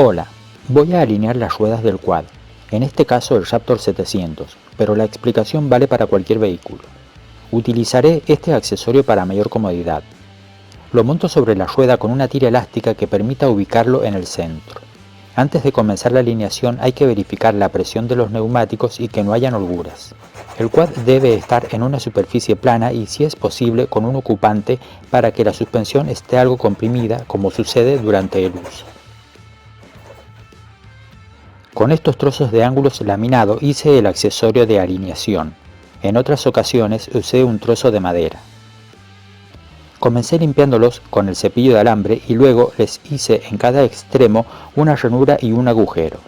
Hola, voy a alinear las ruedas del quad, en este caso el Raptor 700, pero la explicación vale para cualquier vehículo. Utilizaré este accesorio para mayor comodidad. Lo monto sobre la rueda con una tira elástica que permita ubicarlo en el centro. Antes de comenzar la alineación hay que verificar la presión de los neumáticos y que no hayan holguras. El quad debe estar en una superficie plana y, si es posible, con un ocupante para que la suspensión esté algo comprimida, como sucede durante el uso. Con estos trozos de ángulos laminado hice el accesorio de alineación. En otras ocasiones usé un trozo de madera. Comencé limpiándolos con el cepillo de alambre y luego les hice en cada extremo una ranura y un agujero.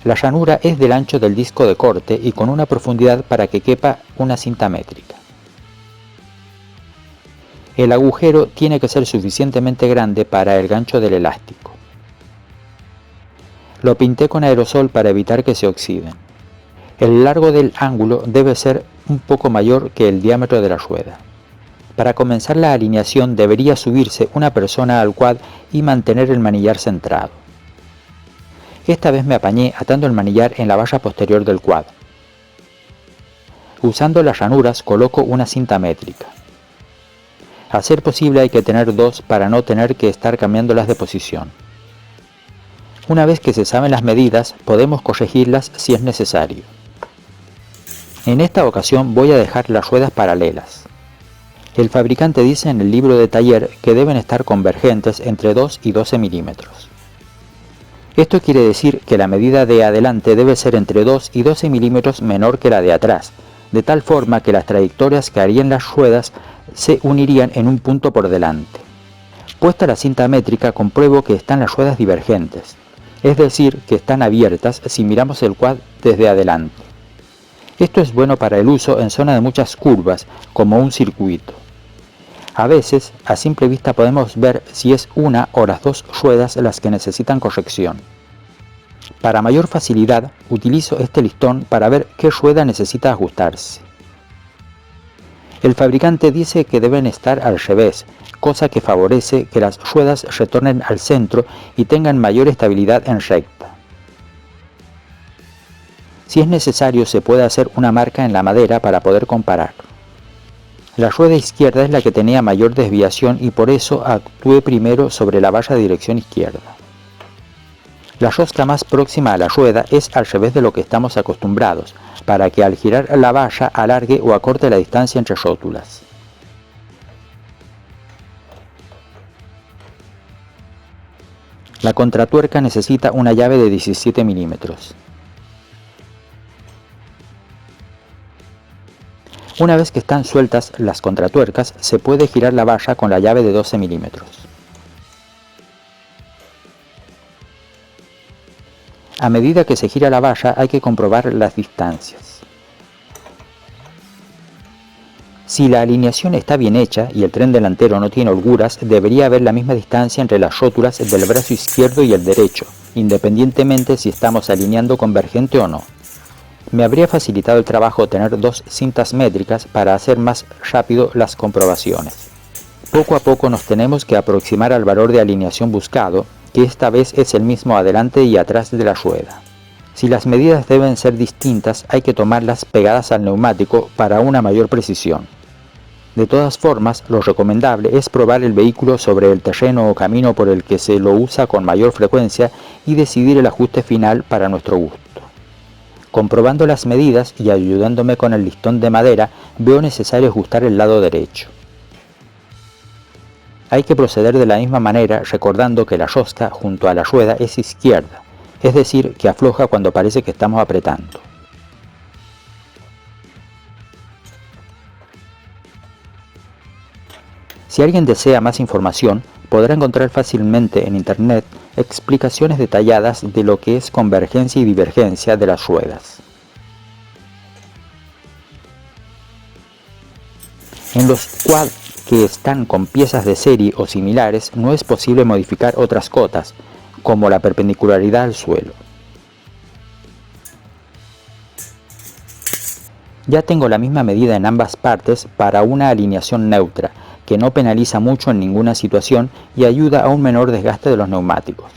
La ranura es del ancho del disco de corte y con una profundidad para que quepa una cinta métrica. El agujero tiene que ser suficientemente grande para el gancho del elástico. Lo pinté con aerosol para evitar que se oxiden. El largo del ángulo debe ser un poco mayor que el diámetro de la rueda. Para comenzar la alineación debería subirse una persona al quad y mantener el manillar centrado. Esta vez me apañé atando el manillar en la valla posterior del quad. Usando las ranuras coloco una cinta métrica. A ser posible hay que tener dos para no tener que estar cambiándolas de posición. Una vez que se saben las medidas, podemos corregirlas si es necesario. En esta ocasión voy a dejar las ruedas paralelas. El fabricante dice en el libro de taller que deben estar convergentes entre 2 y 12 milímetros. Esto quiere decir que la medida de adelante debe ser entre 2 y 12 milímetros menor que la de atrás, de tal forma que las trayectorias que harían las ruedas se unirían en un punto por delante. Puesta la cinta métrica, compruebo que están las ruedas divergentes, es decir, que están abiertas si miramos el quad desde adelante. Esto es bueno para el uso en zona de muchas curvas, como un circuito. A veces, a simple vista podemos ver si es una o las dos ruedas las que necesitan corrección. Para mayor facilidad, utilizo este listón para ver qué rueda necesita ajustarse. El fabricante dice que deben estar al revés, cosa que favorece que las ruedas retornen al centro y tengan mayor estabilidad en recta. Si es necesario, se puede hacer una marca en la madera para poder comparar. La rueda izquierda es la que tenía mayor desviación y por eso actué primero sobre la valla de dirección izquierda. La rosca más próxima a la rueda es al revés de lo que estamos acostumbrados, para que al girar la valla alargue o acorte la distancia entre rótulas. La contratuerca necesita una llave de 17 milímetros. Una vez que están sueltas las contratuercas, se puede girar la valla con la llave de 12 milímetros. A medida que se gira la valla hay que comprobar las distancias. Si la alineación está bien hecha y el tren delantero no tiene holguras, debería haber la misma distancia entre las rótulas del brazo izquierdo y el derecho, independientemente si estamos alineando convergente o no. Me habría facilitado el trabajo tener dos cintas métricas para hacer más rápido las comprobaciones. Poco a poco nos tenemos que aproximar al valor de alineación buscado, que esta vez es el mismo adelante y atrás de la rueda. Si las medidas deben ser distintas, hay que tomarlas pegadas al neumático para una mayor precisión. De todas formas, lo recomendable es probar el vehículo sobre el terreno o camino por el que se lo usa con mayor frecuencia y decidir el ajuste final para nuestro gusto. Comprobando las medidas y ayudándome con el listón de madera, veo necesario ajustar el lado derecho. Hay que proceder de la misma manera, recordando que la rosca junto a la rueda es izquierda, es decir, que afloja cuando parece que estamos apretando. Si alguien desea más información, podrá encontrar fácilmente en internet explicaciones detalladas de lo que es convergencia y divergencia de las ruedas. En los quad que están con piezas de serie o similares no es posible modificar otras cotas, como la perpendicularidad al suelo. Ya tengo la misma medida en ambas partes para una alineación neutra, que no penaliza mucho en ninguna situación y ayuda a un menor desgaste de los neumáticos.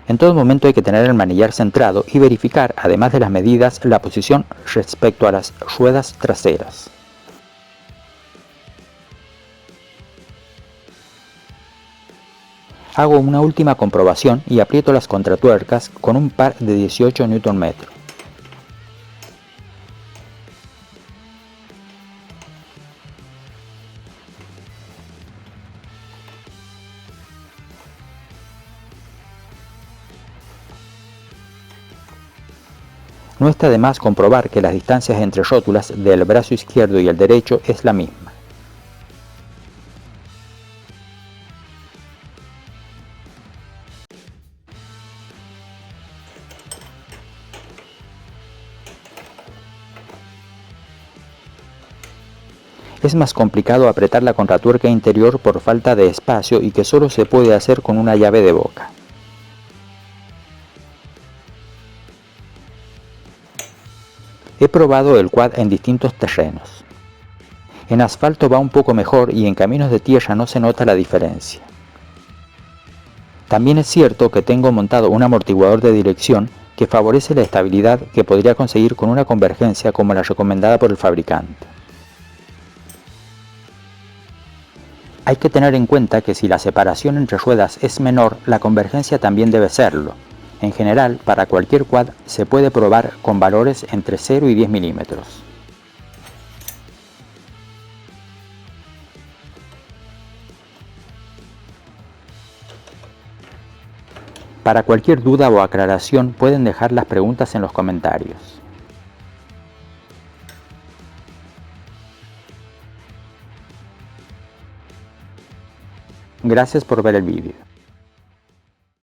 En todo momento hay que tener el manillar centrado y verificar, además de las medidas, la posición respecto a las ruedas traseras. Hago una última comprobación y aprieto las contratuercas con un par de 18 Nm. No está de más comprobar que las distancias entre rótulas del brazo izquierdo y el derecho es la misma. Es más complicado apretar la contratuerca interior por falta de espacio y que solo se puede hacer con una llave de boca. He probado el quad en distintos terrenos. En asfalto va un poco mejor y en caminos de tierra no se nota la diferencia. También es cierto que tengo montado un amortiguador de dirección que favorece la estabilidad que podría conseguir con una convergencia como la recomendada por el fabricante. Hay que tener en cuenta que si la separación entre ruedas es menor, la convergencia también debe serlo. En general, para cualquier quad se puede probar con valores entre 0 y 10 milímetros. Para cualquier duda o aclaración pueden dejar las preguntas en los comentarios. Gracias por ver el vídeo.